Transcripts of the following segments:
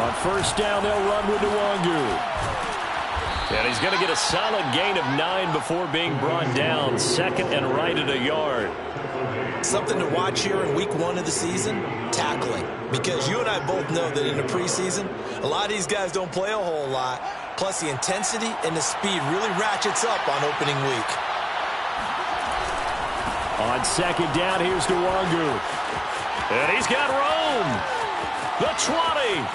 On first down, they'll run with Nwangu. And he's going to get a solid gain of 9 before being brought down. Second and right at a yard. Something to watch here in week 1 of the season, tackling. Because you and I both know that in the preseason, a lot of these guys don't play a whole lot. Plus, the intensity and the speed really ratchets up on opening week. On second down, here's Nwangu. And he's got room. The 20.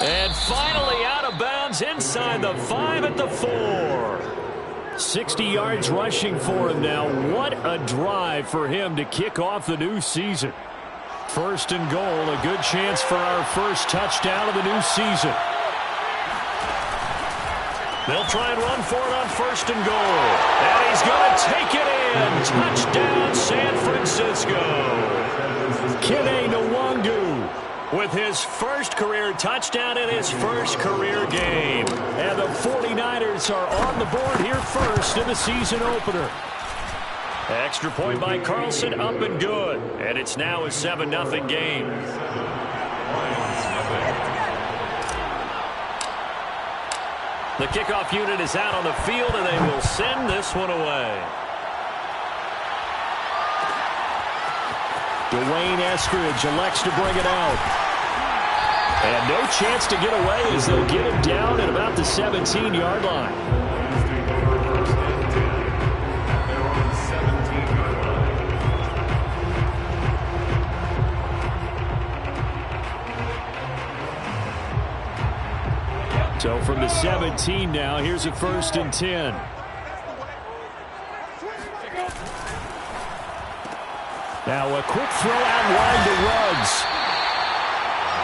And finally out of bounds inside the 5 at the 4. 60 yards rushing for him now. What a drive for him to kick off the new season. First and goal, a good chance for our first touchdown of the new season. They'll try and run for it on first and goal. And he's going to take it in. Touchdown, San Francisco. Kene Nwangu with his first career touchdown in his first career game. And the 49ers are on the board here first in the season opener. Extra point by Carlson, up and good. And it's now a 7-0 game. The kickoff unit is out on the field, and they will send this one away. Dwayne Eskridge elects to bring it out. And no chance to get away as they'll get him down at about the 17-yard line. So from the 17 now, here's a first and 10. Now a quick throw out wide to Ruggs.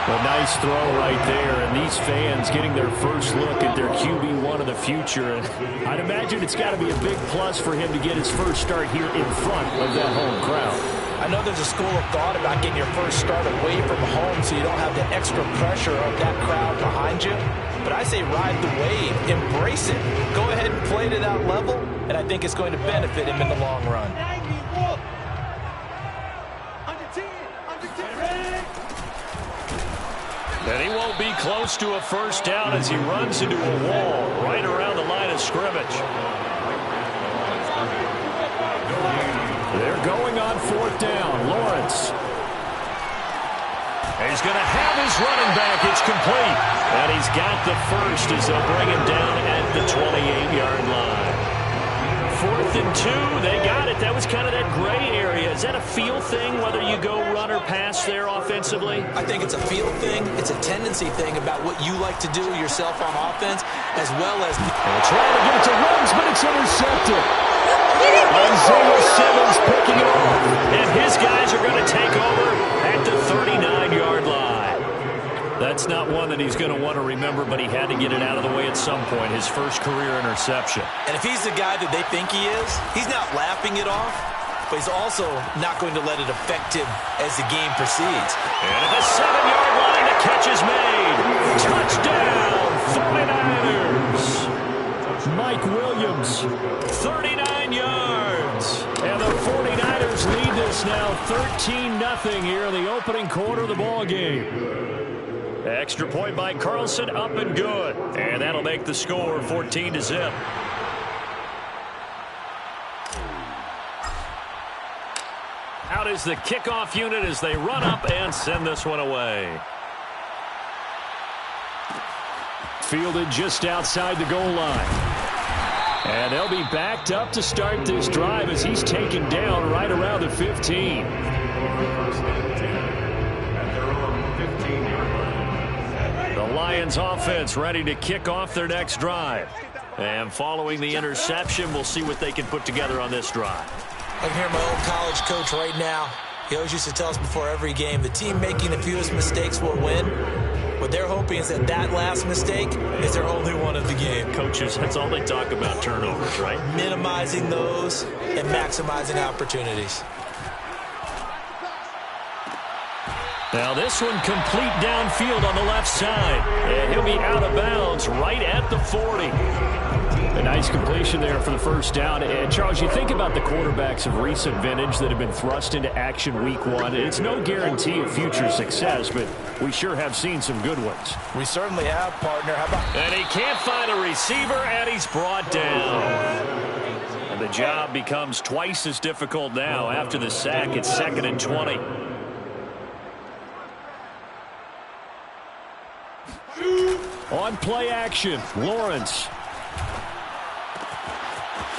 A nice throw right there, and these fans getting their first look at their QB1 of the future. And I'd imagine it's got to be a big plus for him to get his first start here in front of that home crowd. I know there's a school of thought about getting your first start away from home so you don't have the extra pressure of that crowd behind you. But I say ride the wave, embrace it. Go ahead and play to that level, and I think it's going to benefit him in the long run. And he won't be close to a first down as he runs into a wall right around the line of scrimmage. They're going on fourth down. Lawrence. He's going to have his running back. It's complete. And he's got the first as they'll bring him down at the 28-yard line. 4th and 2. They got it. That was kind of that gray area. Is that a feel thing, whether you go run or pass there offensively? I think it's a feel thing. It's a tendency thing about what you like to do yourself on offense, as well as... They're trying to get it to Ruggs, but it's intercepted. Isaiah Simmons picking it off. And his guys are going to take over at the 39-yard line. That's not one that he's going to want to remember, but he had to get it out of the way at some point. His first career interception. And if he's the guy that they think he is, he's not laughing it off, but he's also not going to let it affect him as the game proceeds. And at the 7-yard line, the catch is made. Touchdown, 49ers. Mike Williams, 39 yards. And the 49ers lead this now 13-0 here in the opening quarter of the ball game. Extra point by Carlson, up and good. And that'll make the score 14-0. Out is the kickoff unit as they run up and send this one away. Fielded just outside the goal line. And they'll be backed up to start this drive as he's taken down right around the 15. The Lions offense ready to kick off their next drive. And following the interception, we'll see what they can put together on this drive. I can hear my old college coach right now. He always used to tell us before every game, the team making the fewest mistakes will win. What they're hoping is that that last mistake is their only one of the game. Coaches, that's all they talk about, turnovers, right? Minimizing those and maximizing opportunities. Now this one complete downfield on the left side. And he'll be out of bounds right at the 40. And nice completion there for the first down. And Charles, you think about the quarterbacks of recent vintage that have been thrust into action week one. It's no guarantee of future success, but we sure have seen some good ones. We certainly have, partner. How about... And he can't find a receiver, and he's brought down. And the job becomes twice as difficult now after the sack. It's 2nd and 20. On play action, Lawrence.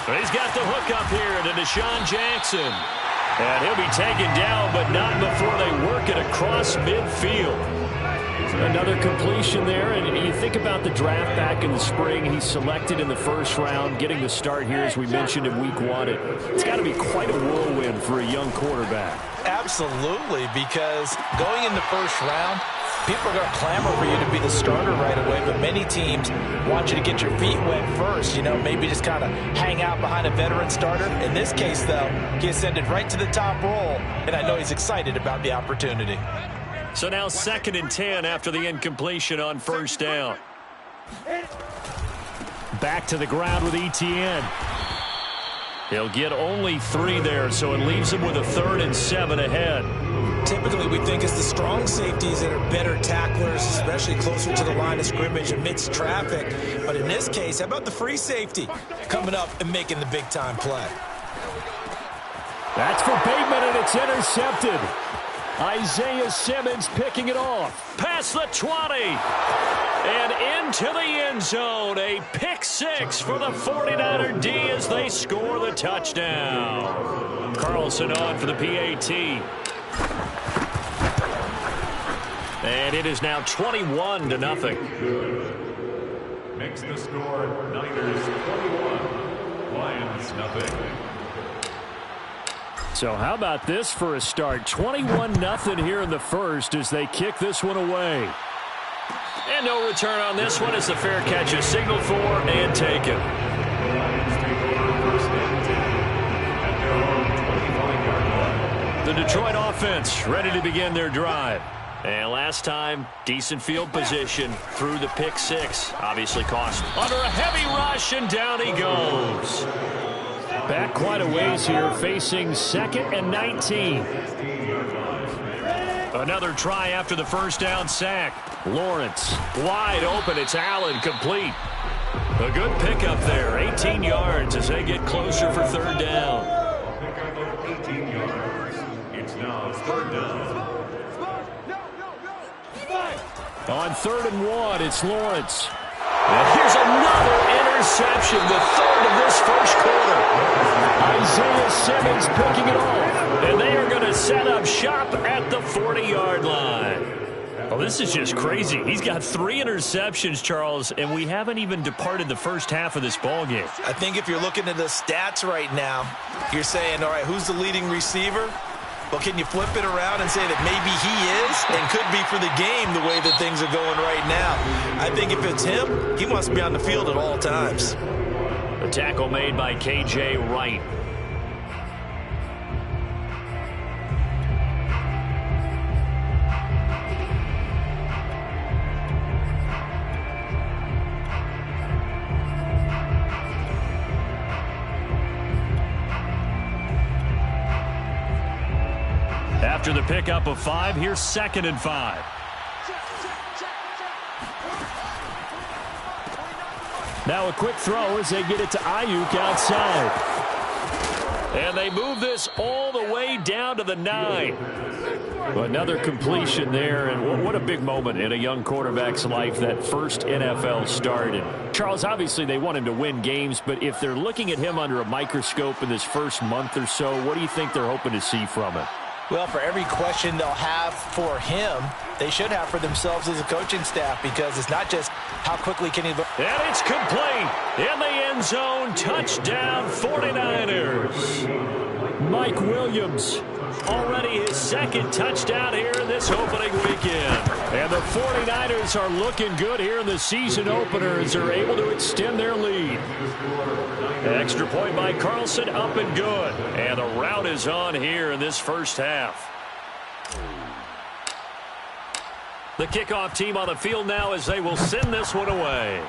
He's got the hook up here to Deshaun Jackson. And he'll be taken down, but not before they work it across midfield. Another completion there, and you think about the draft back in the spring. He's selected in the first round, getting the start here, as we mentioned, in week one. It's got to be quite a whirlwind for a young quarterback. Absolutely, because going in the first round, people are going to clamor for you to be the starter right away, but many teams want you to get your feet wet first. You know, maybe just kind of hang out behind a veteran starter. In this case, though, he ascended right to the top role, and I know he's excited about the opportunity. So now 2nd and 10 after the incompletion on first down. Back to the ground with Etienne. He'll get only 3 there, so it leaves him with a 3rd and 7 ahead. Typically, we think it's the strong safeties that are better tacklers, especially closer to the line of scrimmage amidst traffic. But in this case, how about the free safety coming up and making the big-time play? That's for Bateman, and it's intercepted. Isaiah Simmons picking it off. Past the 20. And into the end zone. A pick 6 for the 49er D as they score the touchdown. Carlson on for the PAT. And it is now 21-0. Makes the score Niners 21, Lions nothing. So how about this for a start? 21-0 here in the first as they kick this one away. And no return on this one as the fair catch is signaled for and taken. The Detroit offense ready to begin their drive. And last time, decent field position through the pick 6. Obviously cost under a heavy rush, and down he goes. Back quite a ways here, facing 2nd and 19. Another try after the first down sack. Lawrence wide open. It's Allen, complete. A good pickup there. 18 yards as they get closer for 3rd down. Pickup of 18 yards. It's now 3rd down. On 3rd and 1, it's Lawrence. And here's another interception, the 3rd of this first quarter. Isaiah Simmons picking it off. And they are going to set up shop at the 40-yard line. Oh, this is just crazy. He's got 3 interceptions, Charles, and we haven't even departed the first half of this ballgame. I think if you're looking at the stats right now, you're saying, all right, who's the leading receiver? Well, can you flip it around and say that maybe he is and could be for the game the way that things are going right now? I think if it's him, he wants to be on the field at all times. The tackle made by K.J. Wright. After the pickup of 5, here's 2nd and 5. Now a quick throw as they get it to Ayuk outside. And they move this all the way down to the 9. Another completion there, and what a big moment in a young quarterback's life, that first NFL start. And Charles, obviously they want him to win games, but if they're looking at him under a microscope in this first month or so, what do you think they're hoping to see from him? Well, for every question they'll have for him, they should have for themselves as a coaching staff, because it's not just how quickly can he... And it's complete in the end zone. Touchdown 49ers. Mike Williams, already his 2nd touchdown here in this opening weekend. And the 49ers are looking good here in the season opener as they're able to extend their lead. Extra point by Carlson, up and good. And the rout is on here in this first half. The kickoff team on the field now as they will send this one away.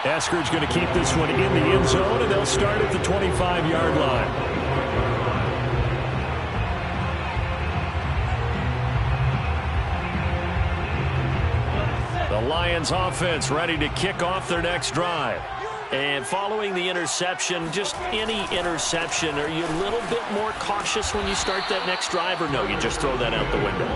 Eskridge going to keep this one in the end zone, and they'll start at the 25-yard line. The Lions offense ready to kick off their next drive. And following the interception, just any interception, are you a little bit more cautious when you start that next drive, or no, you just throw that out the window?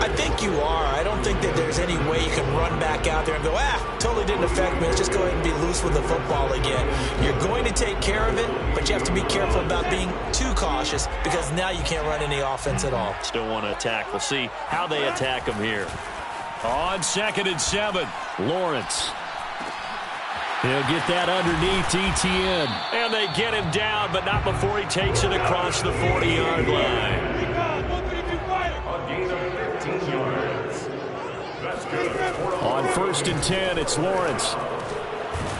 I think you are. I don't think that there's any way you can run back out there and go, totally didn't affect me. Let's just go ahead and be loose with the football again. You're going to take care of it, but you have to be careful about being too cautious because now you can't run any offense at all. Still want to attack. We'll see how they attack them here. On 2nd and 7, Lawrence. He'll get that underneath Etienne. And they get him down, but not before he takes it across the 40-yard line. A gain of 15 yards. That's good. On 1st and 10, it's Lawrence.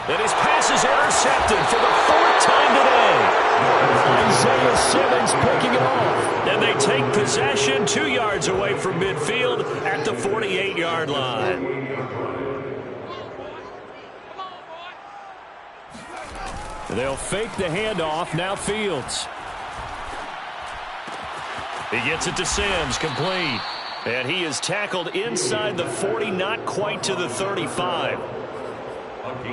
And his pass is intercepted for the 4th time today. Isaiah Simmons picking it off. And they take possession 2 yards away from midfield at the 48-yard line. They'll fake the handoff. Now Fields. He gets it to Sims, complete. And he is tackled inside the 40, not quite to the 35.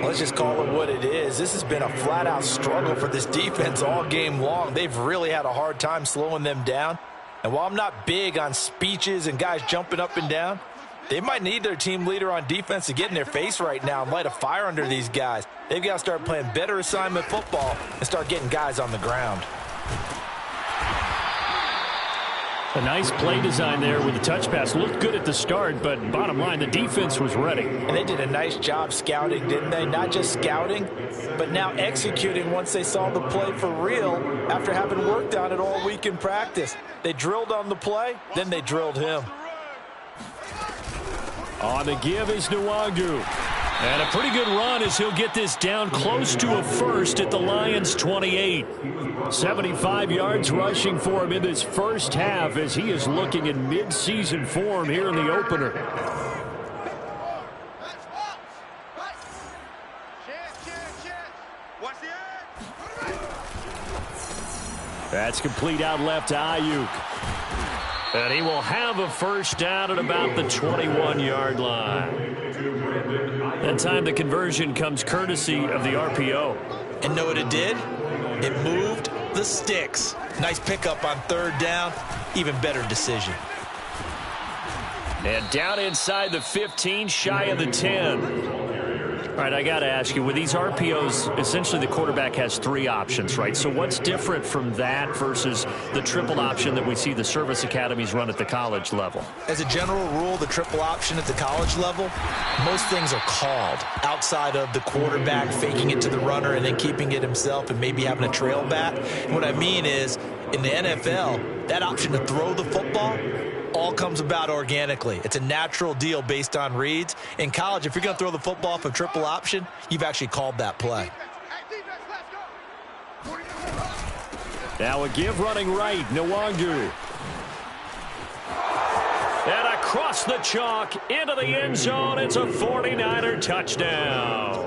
Let's just call it what it is. This has been a flat-out struggle for this defense all game long. They've really had a hard time slowing them down. And while I'm not big on speeches and guys jumping up and down, they might need their team leader on defense to get in their face right now and light a fire under these guys. They've got to start playing better assignment football and start getting guys on the ground. A nice play design there with the touch pass. Looked good at the start, but bottom line, the defense was ready. And they did a nice job scouting, didn't they? Not just scouting, but now executing once they saw the play for real after having worked on it all week in practice. They drilled on the play, then they drilled him. On the give is Nwangu. And a pretty good run as he'll get this down close to a first at the Lions' 28. 75 yards rushing for him in this first half as he is looking in mid-season form here in the opener. That's complete out left to Ayuk. And he will have a first down at about the 21-yard line. That time the conversion comes courtesy of the RPO. And know what it did? It moved the sticks. Nice pickup on 3rd down. Even better decision. And down inside the 15, shy of the 10. All right, I got to ask you, with these RPOs, essentially the quarterback has 3 options, right? So what's different from that versus the triple option that we see the service academies run at the college level? As a general rule, the triple option at the college level, most things are called outside of the quarterback faking it to the runner and then keeping it himself and maybe having a trail back. And what I mean is, in the NFL, that option to throw the football all comes about organically. It's a natural deal based on reads. In college, if you're going to throw the football off a triple option, you've actually called that play. Now a give running right, Nwangu. And across the chalk into the end zone. It's a 49er touchdown.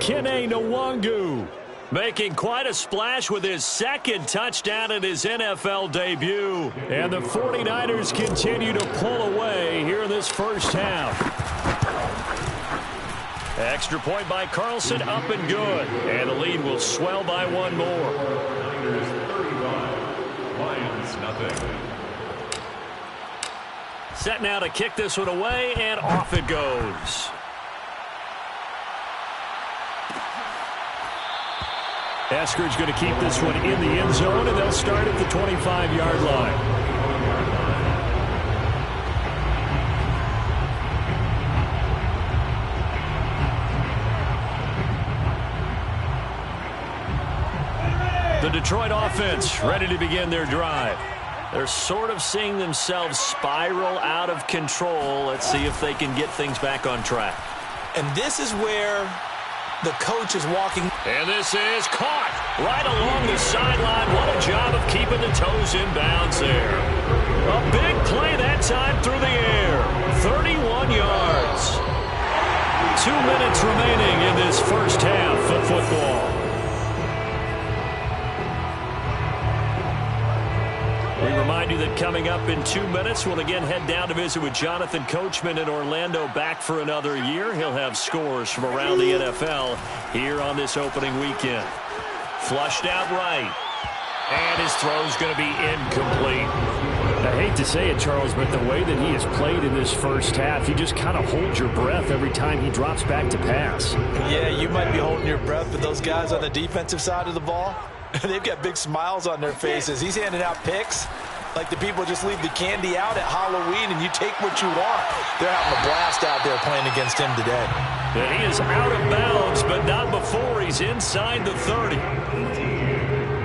Kene Nwangu making quite a splash with his 2nd touchdown in his NFL debut. And the 49ers continue to pull away here in this first half. Extra point by Carlson, up and good. And the lead will swell by 1 more. Niners 35, Lions nothing. Set now to kick this one away, and off it goes. Eskridge going to keep this one in the end zone, and they'll start at the 25-yard line. The Detroit offense ready to begin their drive. They're sort of seeing themselves spiral out of control. Let's see if they can get things back on track. And this is where the coach is walking. And this is caught right along the sideline. What a job of keeping the toes in bounds there. A big play that time through the air. 31 yards. 2 minutes remaining in this first half of football. We remind you that coming up in 2 minutes, we'll again head down to visit with Jonathan Coachman in Orlando, back for another year. He'll have scores from around the NFL here on this opening weekend. Flushed out right. And his throw's going to be incomplete. I hate to say it, Charles, but the way that he has played in this first half, you just kind of hold your breath every time he drops back to pass. Yeah, you might be holding your breath, but those guys on the defensive side of the ball, they've got big smiles on their faces. He's handing out picks like the people just leave the candy out at Halloween and you take what you want. They're having a blast out there playing against him today. And he is out of bounds, but not before he's inside the 30.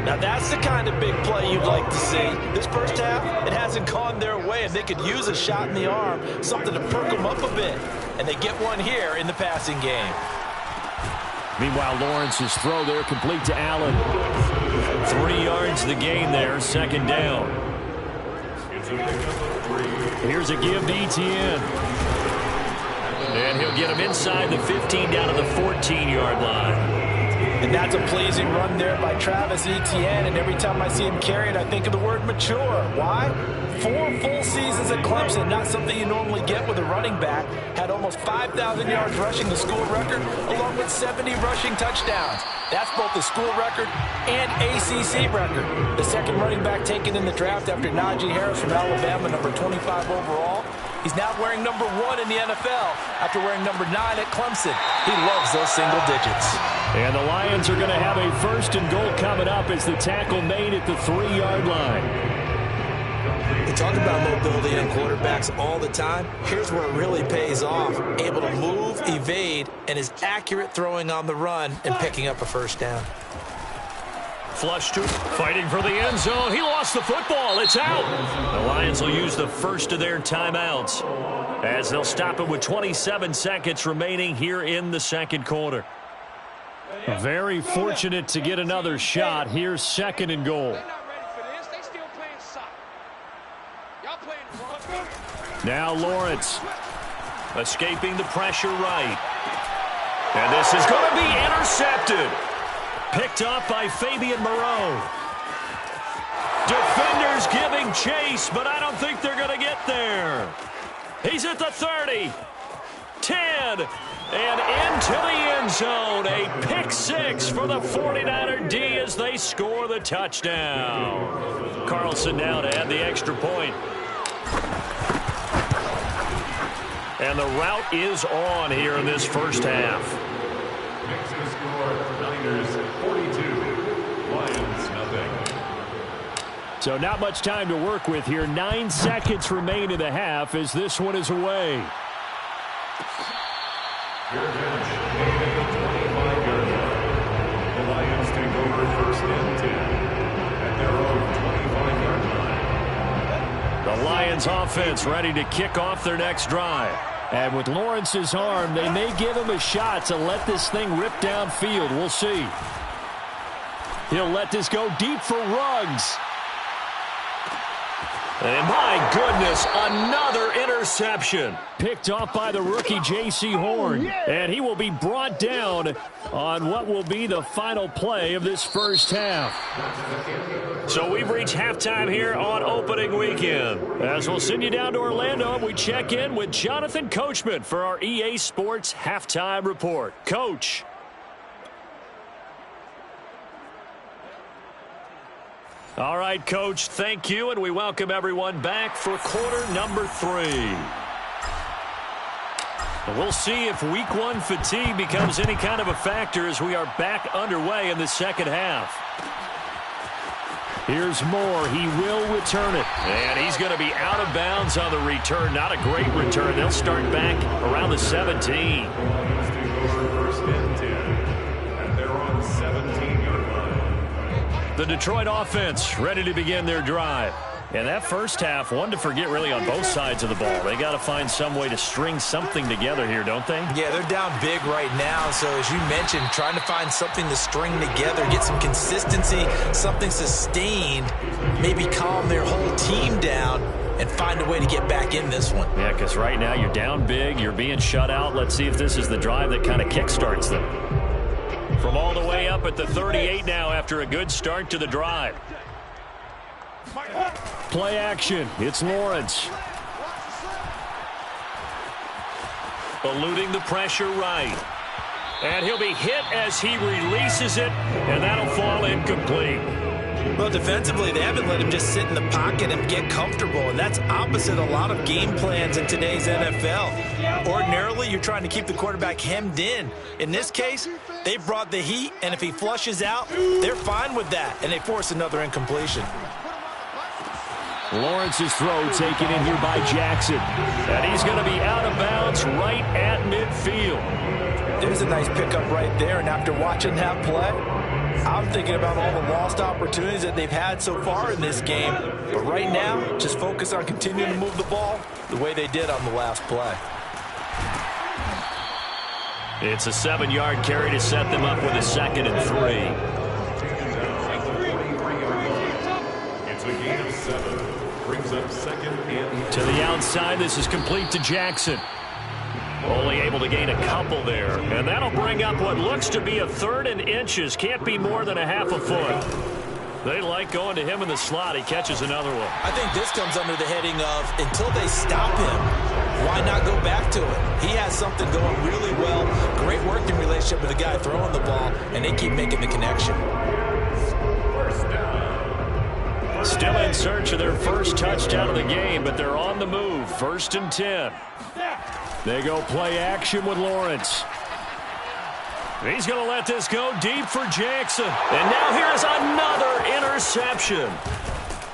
Now that's the kind of big play you'd like to see. This first half, it hasn't gone their way, and they could use a shot in the arm, something to perk them up a bit. And they get one here in the passing game. Meanwhile, Lawrence's throw there complete to Allen. 3 yards the gain there, second down. Here's a give to Etienne. And he'll get him inside the 15 down to the 14-yard line. And that's a pleasing run there by Travis Etienne. And every time I see him carry it, I think of the word mature. Why? 4 full seasons at Clemson, not something you normally get with a running back. Had almost 5,000 yards rushing, the school record, along with 70 rushing touchdowns. That's both the school record and ACC record. The second running back taken in the draft after Najee Harris from Alabama, number 25 overall. He's now wearing number 1 in the NFL after wearing number 9 at Clemson. He loves those single digits. And the Lions are going to have a 1st and goal coming up as the tackle made at the 3-yard line. We talk about mobility on quarterbacks all the time. Here's where it really pays off. Able to move, evade, and is accurate throwing on the run and picking up a first down. Flush to fighting for the end zone. He lost the football. It's out. The Lions will use the first of their timeouts as they'll stop it with 27 seconds remaining here in the second quarter. Very fortunate to get another shot. Here's 2nd and goal. Now Lawrence escaping the pressure right. And this is going to be intercepted. Picked up by Fabian Moreau. Defenders giving chase, but I don't think they're going to get there. He's at the 30, 10, and into the end zone. A pick 6 for the 49er D as they score the touchdown. Carlson now to add the extra point. And the route is on here in this first half. Mixing score, Niners 42, Lions nothing. So not much time to work with here. 9 seconds remain in the half as this one is away. Your bench, at the 25-yard line. The Lions take over 1st and 10 at their own 25-yard line. The Lions offense ready to kick off their next drive. And with Lawrence's arm, they may give him a shot to let this thing rip downfield. We'll see. He'll let this go deep for Ruggs. And my goodness, another interception. Picked off by the rookie J.C. Horn. And he will be brought down on what will be the final play of this first half. So we've reached halftime here on opening weekend. As we'll send you down to Orlando, we check in with Jonathan Coachman for our EA Sports Halftime Report. Coach. All right, Coach, thank you, and we welcome everyone back for quarter number 3. And we'll see if week 1 fatigue becomes any kind of a factor as we are back underway in the second half. Here's Moore. He will return it. And he's going to be out of bounds on the return. Not a great return. They'll start back around the 17. Lions take over 1st and 10 at their own 17-yard line. The Detroit offense ready to begin their drive. And that first half, one to forget really on both sides of the ball. They got to find some way to string something together here, don't they? Yeah, they're down big right now. So as you mentioned, trying to find something to string together, get some consistency, something sustained, maybe calm their whole team down. and find a way to get back in this one. Yeah, because right now you're down big. You're being shut out. Let's see if this is the drive that kind of kickstarts them. From all the way up at the 38 now after a good start to the drive. Play action. It's Lawrence. Eluding the pressure right. And he'll be hit as he releases it, and that'll fall incomplete. Well, defensively, they haven't let him just sit in the pocket and get comfortable, and that's opposite a lot of game plans in today's NFL. Ordinarily, you're trying to keep the quarterback hemmed in. In this case, they brought the heat, and if he flushes out, they're fine with that, and they force another incompletion. Lawrence's throw taken in here by Jackson. And he's going to be out of bounds right at midfield. There's a nice pickup right there, and after watching that play, I'm thinking about all the lost opportunities that they've had so far in this game. But right now, just focus on continuing to move the ball the way they did on the last play. It's a 7-yard carry to set them up with a 2nd and 3. It's a gain of 7. Brings up 2nd and 3. To the outside, this is complete to Jackson. Only able to gain a couple there. And that'll bring up what looks to be a 3rd and inches. Can't be more than a half a foot. They like going to him in the slot. He catches another one. I think this comes under the heading of until they stop him, why not go back to it? He has something going really well. Great working relationship with the guy throwing the ball, and they keep making the connection. Still in search of their first touchdown of the game, but they're on the move. 1st and 10. They go play action with Lawrence. He's going to let this go deep for Jackson. And now here's another interception.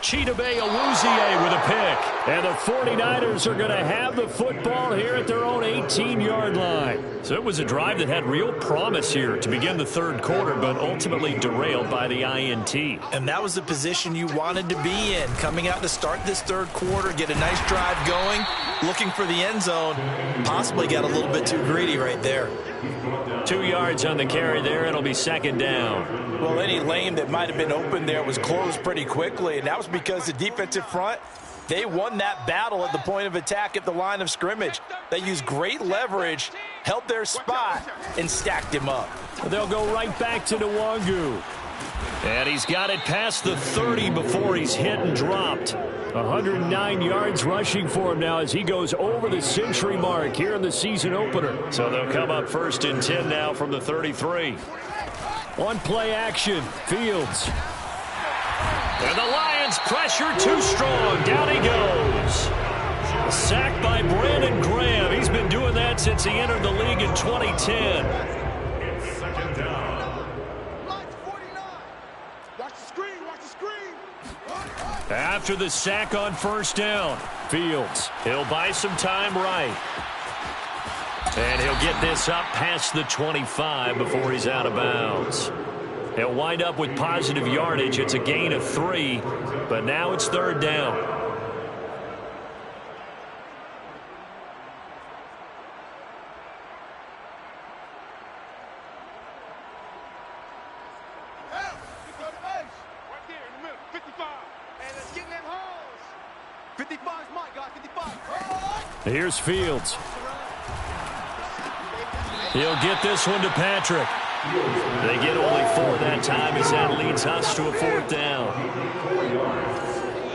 Chidobe Awuzie with a pick. And the 49ers are going to have the football here at their own 18-yard line. So it was a drive that had real promise here to begin the 3rd quarter, but ultimately derailed by the INT. And that was the position you wanted to be in. Coming out to start this 3rd quarter, get a nice drive going, looking for the end zone. Possibly got a little bit too greedy right there. 2 yards on the carry there. It'll be 2nd down. Well, any lane that might have been open there was closed pretty quickly, and that was because the defensive front, they won that battle at the point of attack at the line of scrimmage. They used great leverage, held their spot, and stacked him up. They'll go right back to Nwangu. And he's got it past the 30 before he's hit and dropped. 109 yards rushing for him now as he goes over the century mark here in the season opener. So they'll come up 1st and 10 now from the 33. On play action, Fields. And the Lions pressure too strong. Down he goes. A sack by Brandon Graham. He's been doing that since he entered the league in 2010. It's 2nd down. After the sack on 1st down, Fields, he'll buy some time right. And he'll get this up past the 25 before he's out of bounds. He'll wind up with positive yardage. It's a gain of 3, but now it's 3rd down. Here's Fields. He'll get this one to Patrick. They get only 4 that time as that leads us to a 4th down.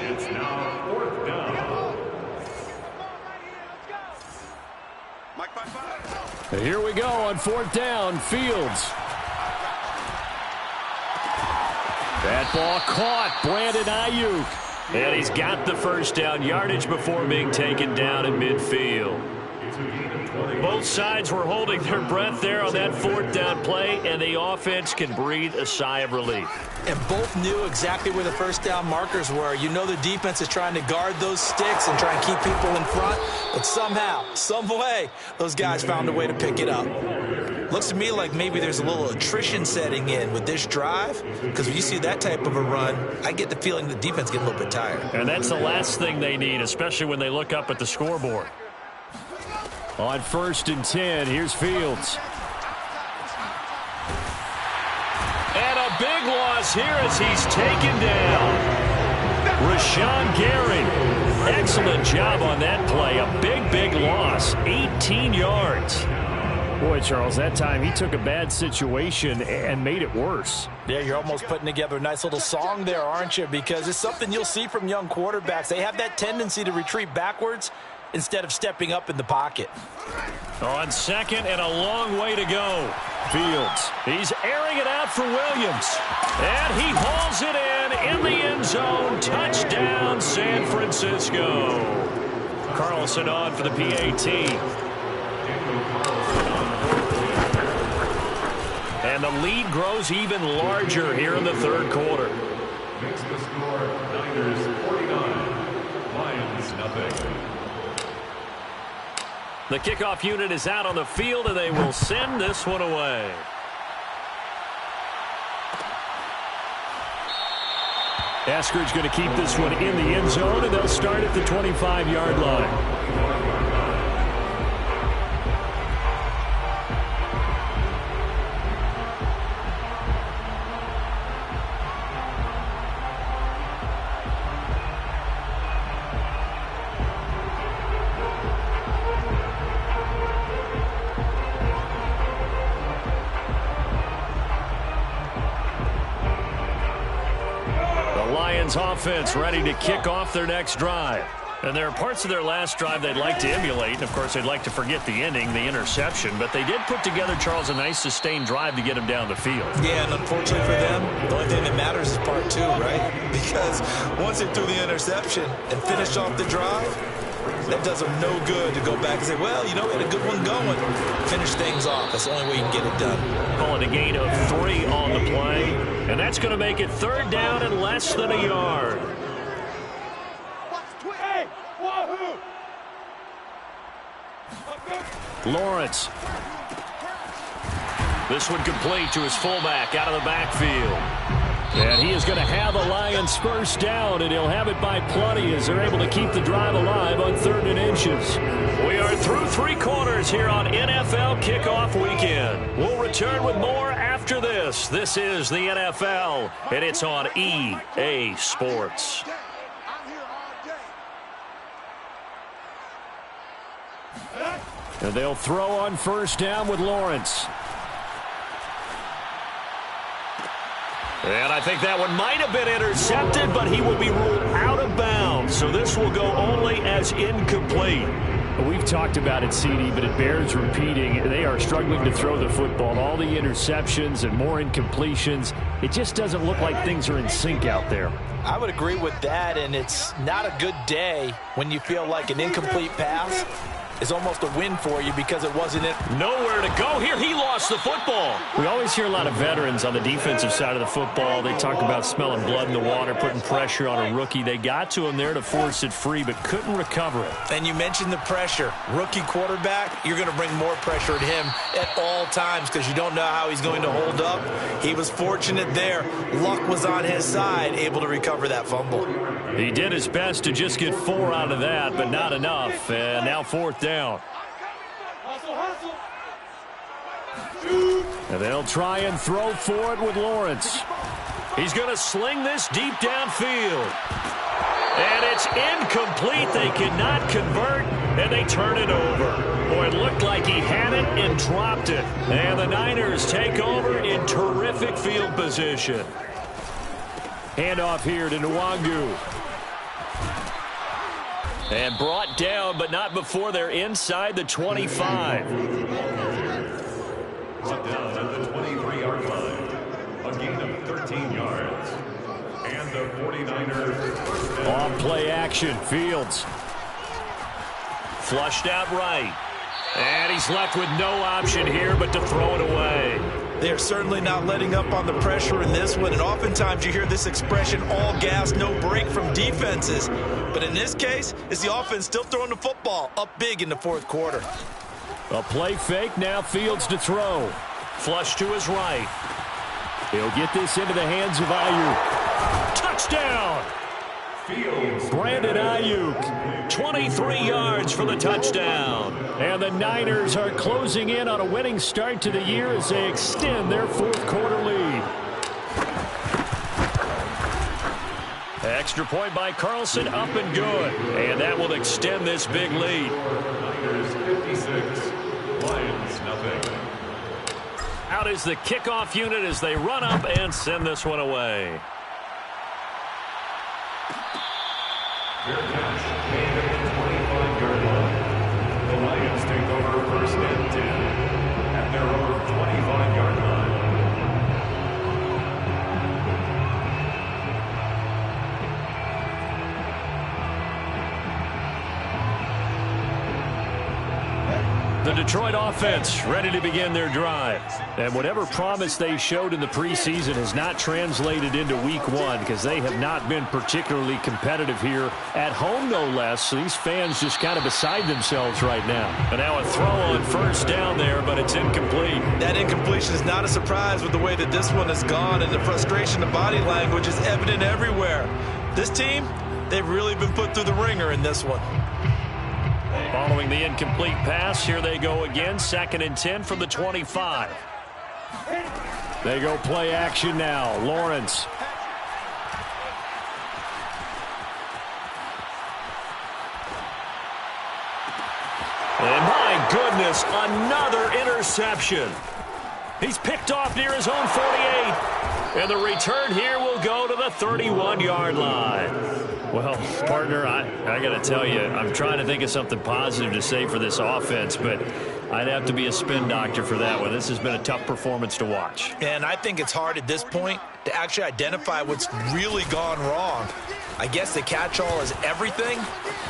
It's now 4th down. Here we go on 4th down. Fields. That ball caught. Brandon Ayuk. And he's got the 1st down yardage before being taken down in midfield. Both sides were holding their breath there on that 4th down play, and the offense can breathe a sigh of relief. And both knew exactly where the 1st down markers were. You know the defense is trying to guard those sticks and try and keep people in front, but somehow, some way, those guys found a way to pick it up. Looks to me like maybe there's a little attrition setting in with this drive, because when you see that type of a run, I get the feeling the defense gets a little bit tired. And that's the last thing they need, especially when they look up at the scoreboard. On 1st and 10, here's Fields. And a big loss here as he's taken down. Rashawn Gary. Excellent job on that play. A big, big loss. 18 yards. Boy, Charles, that time he took a bad situation and made it worse. Yeah, you're almost putting together a nice little song there, aren't you? Because it's something you'll see from young quarterbacks. They have that tendency to retreat backwards instead of stepping up in the pocket. On second and a long way to go. Fields, he's airing it out for Williams. And he hauls it in the end zone. Touchdown, San Francisco. Carlson on for the PAT. And the lead grows even larger here in the third quarter. Makes the score Niners 49, Lions nothing. The kickoff unit is out on the field, and they will send this one away. Eskridge going to keep this one in the end zone, and they'll start at the 25-yard line. Offense ready to kick off their next drive. And there are parts of their last drive they'd like to emulate. Of course, they'd like to forget the ending, the interception. But they did put together, Charles, a nice sustained drive to get them down the field. Yeah, and unfortunately for them, the only thing that matters is part two, right? Because once they threw the interception and finished off the drive, that does them no good to go back and say, well, you know, we had a good one going. Finish things off. That's the only way you can get it done. Calling a gain of 3 on the play. And that's going to make it third down and less than a yard. Lawrence. This one complete to his fullback out of the backfield. And he is going to have the Lions first down, and he'll have it by plenty as they're able to keep the drive alive on 3rd and inches. We are through 3 quarters here on NFL Kickoff Weekend. We'll return with more after this. This is the NFL, and it's on EA Sports. And they'll throw on first down with Lawrence. And I think that one might have been intercepted, but he will be ruled out of bounds. So this will go only as incomplete. We've talked about it, CD, but it bears repeating. They are struggling to throw the football. All the interceptions and more incompletions. It just doesn't look like things are in sync out there. I would agree with that, and it's not a good day when you feel like an incomplete pass is almost a win for you because it wasn't it. Nowhere to go here. He lost the football. We always hear a lot of veterans on the defensive side of the football. They talk about smelling blood in the water, putting pressure on a rookie. They got to him there to force it free, but couldn't recover it. And you mentioned the pressure. Rookie quarterback, you're going to bring more pressure at him at all times because you don't know how he's going to hold up. He was fortunate there. Luck was on his side, able to recover that fumble. He did his best to just get 4 out of that, but not enough. And now 4th down. And they'll try and throw for it with Lawrence. He's going to sling this deep downfield. And it's incomplete. They cannot convert, and they turn it over. Boy, it looked like he had it and dropped it. And the Niners take over in terrific field position. Handoff here to Nwangu. And brought down, but not before they're inside the 25. Brought down at the 23-yard line. A gain of 13 yards. And the 49ers first down. Off play action. Fields. Flushed out right. And he's left with no option here but to throw it away. They're certainly not letting up on the pressure in this one, and oftentimes you hear this expression, all gas, no break from defenses. But in this case, it's the offense still throwing the football up big in the 4th quarter. A play fake, now Fields to throw. Flush to his right. He'll get this into the hands of Ayuk. Touchdown! Fields. Brandon Ayuk, 23 yards for the touchdown. And the Niners are closing in on a winning start to the year as they extend their 4th quarter lead. Extra point by Carlson, up and good. And that will extend this big lead. Niners 56, Lions nothing. Out is the kickoff unit as they run up and send this one away. Fair catch, made at the 25-yard line. The Lions take over first and 10 at their own 25-yard line. The Detroit offense ready to begin their drive. And whatever promise they showed in the preseason has not translated into week one because they have not been particularly competitive here at home, no less. So these fans just kind of beside themselves right now. And now a throw on first down there, but it's incomplete. That incompletion is not a surprise with the way that this one has gone, and the frustration of body language is evident everywhere. This team, they've really been put through the ringer in this one. Following the incomplete pass, here they go again. 2nd and 10 from the 25. They go play action now. Lawrence. And my goodness, another interception. He's picked off near his own 48. And the return here will go to the 31-yard line. Well, partner, I got to tell you, I'm trying to think of something positive to say for this offense, but I'd have to be a spin doctor for that one. This has been a tough performance to watch. And I think it's hard at this point to actually identify what's really gone wrong. I guess the catch-all is everything.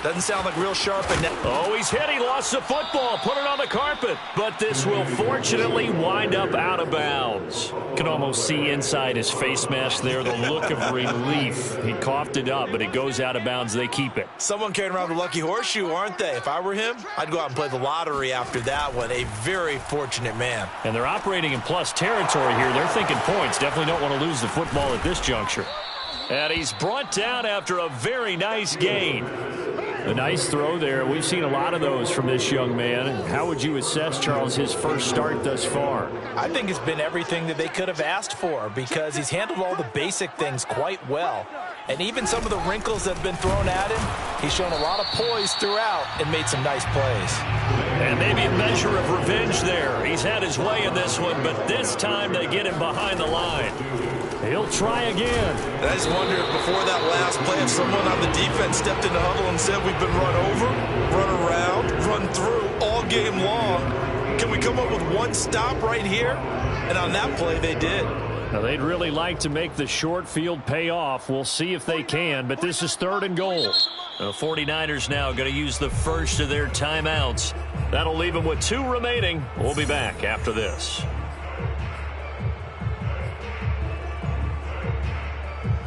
Doesn't sound like real sharp. Oh, he's hit. He lost the football. Put it on the carpet. But this will fortunately wind up out of bounds. Can almost see inside his face mask there the look of relief. He coughed it up, but it goes out of bounds. They keep it. Someone carrying around the lucky horseshoe, aren't they? If I were him, I'd go out and play the lottery after that one. A very fortunate man. And they're operating in plus territory here. They're thinking points. Definitely don't want to lose the football at this juncture. And he's brought down after a very nice gain. A nice throw there. We've seen a lot of those from this young man. And how would you assess, Charles, his first start thus far? I think it's been everything that they could have asked for because he's handled all the basic things quite well. And even some of the wrinkles that have been thrown at him, he's shown a lot of poise throughout and made some nice plays. And maybe a measure of revenge there. He's had his way in this one, but this time they get him behind the line. He'll try again. And I just wonder if before that last play, if someone on the defense stepped in the huddle and said, we've been run over, run around, run through all game long. Can we come up with one stop right here? And on that play, they did. Now, they'd really like to make the short field pay off. We'll see if they can, but this is 3rd and goal. The 49ers now going to use the first of their timeouts. That'll leave them with 2 remaining. We'll be back after this.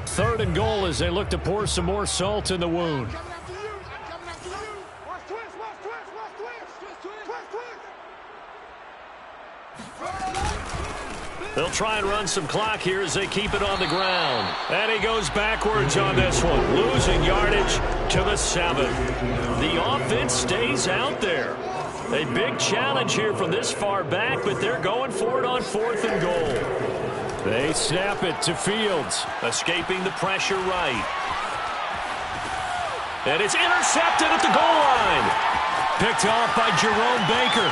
3rd and goal as they look to pour some more salt in the wound. They'll try and run some clock here as they keep it on the ground. And he goes backwards on this one, losing yardage to the 7. The offense stays out there. A big challenge here from this far back, but they're going for it on 4th and goal. They snap it to Fields, escaping the pressure right. And it's intercepted at the goal line. Picked off by Jerome Baker.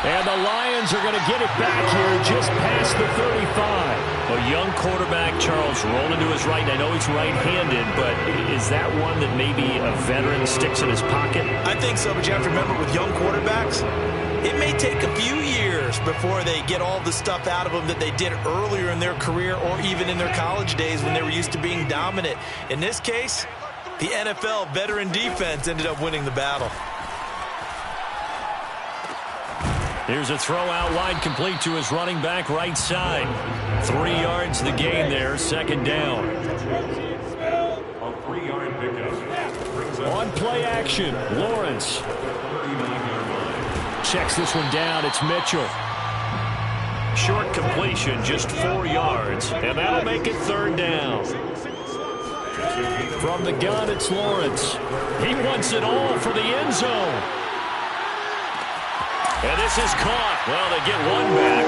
And the Lions are going to get it back here just past the 35. A young quarterback, Charles, rolling to his right. I know he's right-handed, but is that one that maybe a veteran sticks in his pocket? I think so, but you have to remember with young quarterbacks, it may take a few years before they get all the stuff out of them that they did earlier in their career or even in their college days when they were used to being dominant. In this case, the NFL veteran defense ended up winning the battle. Here's a throw out wide, complete to his running back right side. 3 yards the gain there, 2nd down. A 3-yard pickup. On play action, Lawrence. Checks this one down, it's Mitchell. Short completion, just 4 yards, and that'll make it 3rd down. From the gun, it's Lawrence. He wants it all for the end zone. And this is caught. Well, they get one back.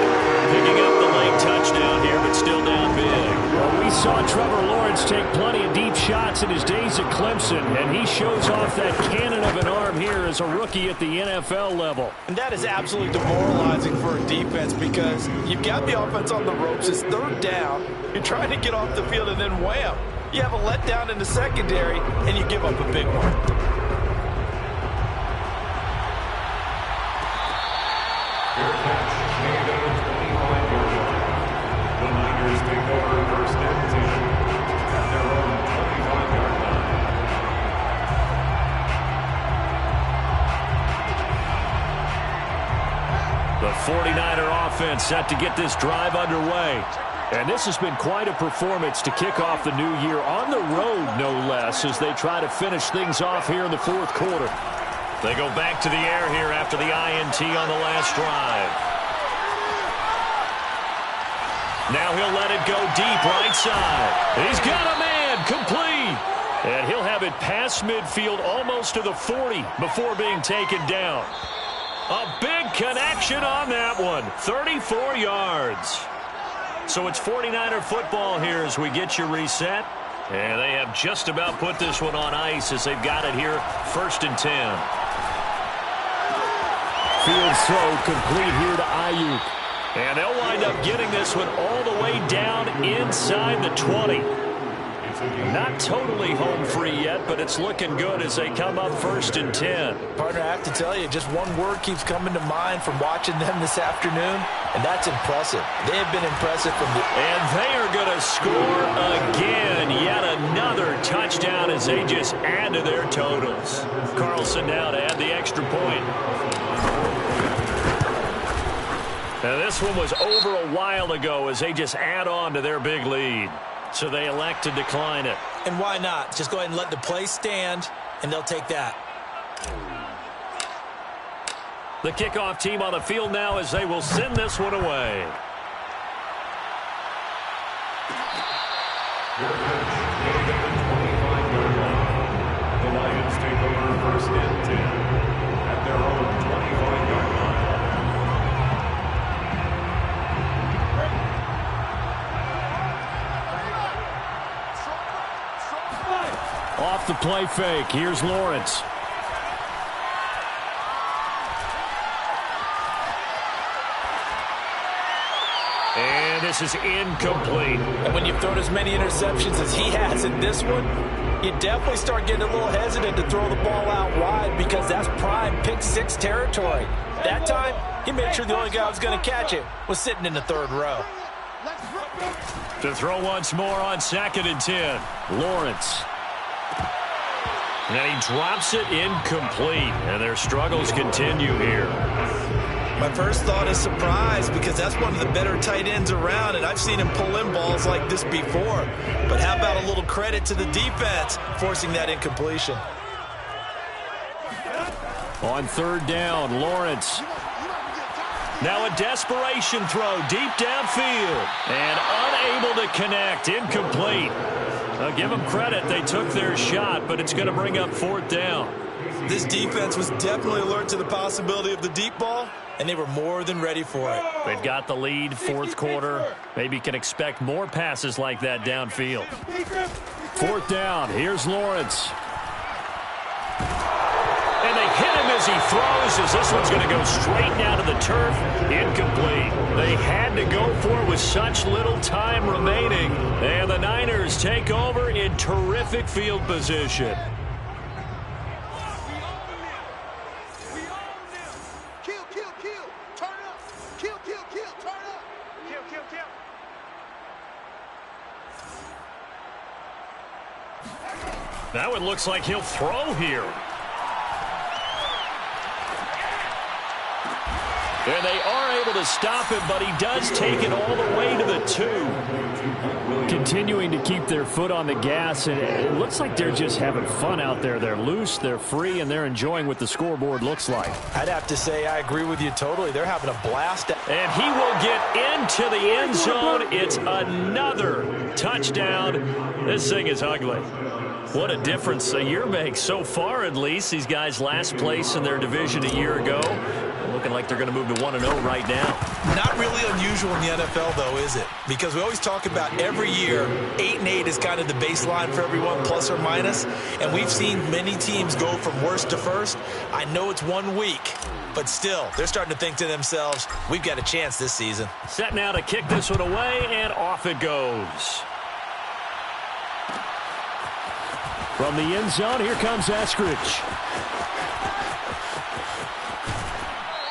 Picking up the late touchdown here, but still down big. Well, we saw Trevor Lawrence take plenty of deep shots in his days at Clemson, and he shows off that cannon of an arm here as a rookie at the NFL level. And that is absolutely demoralizing for a defense because you've got the offense on the ropes. It's third down. You're trying to get off the field, and then wham. You have a letdown in the secondary, and you give up a big one. Fair catch, made at the 25-yard line. The Niners take over first and 10 at their own 25-yard line. The 49er offense set to get this drive underway. And this has been quite a performance to kick off the new year on the road, no less, as they try to finish things off here in the fourth quarter. They go back to the air here after the INT on the last drive. Now he'll let it go deep right side. He's got a man, complete. And he'll have it past midfield almost to the 40 before being taken down. A big connection on that one, 34 yards. So it's 49er football here as we get you reset. And they have just about put this one on ice as they've got it here, 1st and 10. Field throw complete here to Ayuk. And they'll wind up getting this one all the way down inside the 20. Not totally home free yet, but it's looking good as they come up 1st and 10. Partner, I have to tell you, just one word keeps coming to mind from watching them this afternoon, and that's impressive. They have been impressive from the... And they are going to score again. Yet another touchdown as they just add to their totals. Carlson now to add the extra point. Now this one was over a while ago as they just add on to their big lead. So they elect to decline it. And why not? Just go ahead and let the play stand, and they'll take that. The kickoff team on the field now as they will send this one away. The Lions take over 1st and 10 at their own 25-yard line. Off the play fake. Here's Lawrence. And this is incomplete. And when you've thrown as many interceptions as he has in this one, you definitely start getting a little hesitant to throw the ball out wide because that's prime pick six territory. That time, he made sure the only guy who was going to catch it was sitting in the third row. To throw once more on 2nd and 10. Lawrence. And he drops it incomplete. And their struggles continue here. My first thought is surprise because that's one of the better tight ends around, and I've seen him pull in balls like this before. But how about a little credit to the defense forcing that incompletion? On 3rd down, Lawrence. Now a desperation throw deep downfield. And unable to connect. Incomplete. I'll give them credit. They took their shot, but it's going to bring up 4th down. This defense was definitely alert to the possibility of the deep ball, and they were more than ready for it. They've got the lead, 4th quarter. Maybe can expect more passes like that downfield. 4th down. Here's Lawrence. And they hit him as he throws, as this one's going to go straight down to the turf. Incomplete. They had to go for it with such little time remaining. And the Niners take over in terrific field position. That one looks like he'll throw here. And they are able to stop him, but he does take it all the way to the 2. Continuing to keep their foot on the gas, and it looks like they're just having fun out there. They're loose, they're free, and they're enjoying what the scoreboard looks like. I'd have to say I agree with you totally. They're having a blast. And he will get into the end zone. It's another touchdown. This thing is ugly. What a difference a year makes so far, at least. These guys last place in their division a year ago. looking like they're going to move to 1-0 right now. Not really unusual in the NFL, though, is it? Because we always talk about every year, 8-8 is kind of the baseline for everyone, plus or minus. And we've seen many teams go from worst to first. I know it's 1 week, but still, they're starting to think to themselves, we've got a chance this season. Set now to kick this one away, and off it goes. From the end zone, here comes Eskridge.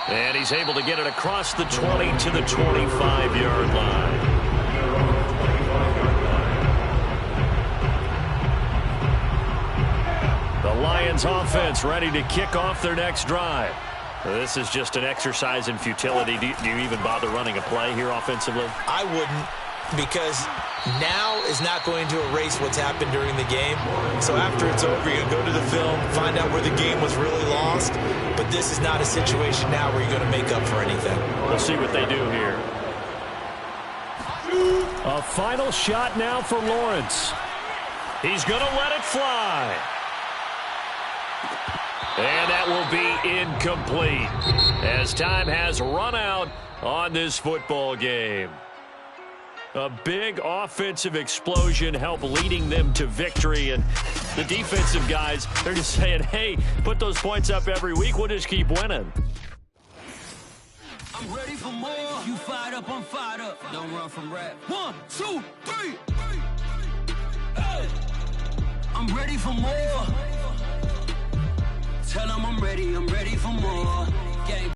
And he's able to get it across the 20 to the 25-yard line. The Lions offense ready to kick off their next drive. This is just an exercise in futility. Do you even bother running a play here offensively? I wouldn't, because now is not going to erase what's happened during the game. So after it's over, you're going to go to the film, find out where the game was really lost. But this is not a situation now where you're going to make up for anything. We'll see what they do here. A final shot now for Lawrence. He's going to let it fly. And that will be incomplete, as time has run out on this football game. A big offensive explosion helped leading them to victory. And the defensive guys, they're just saying, hey, put those points up every week. We'll just keep winning. I'm ready for more. You fired up, I'm fired up. Don't run from rap. 1, 2, 3. Hey. I'm ready for more. Tell them I'm ready for more. Gang.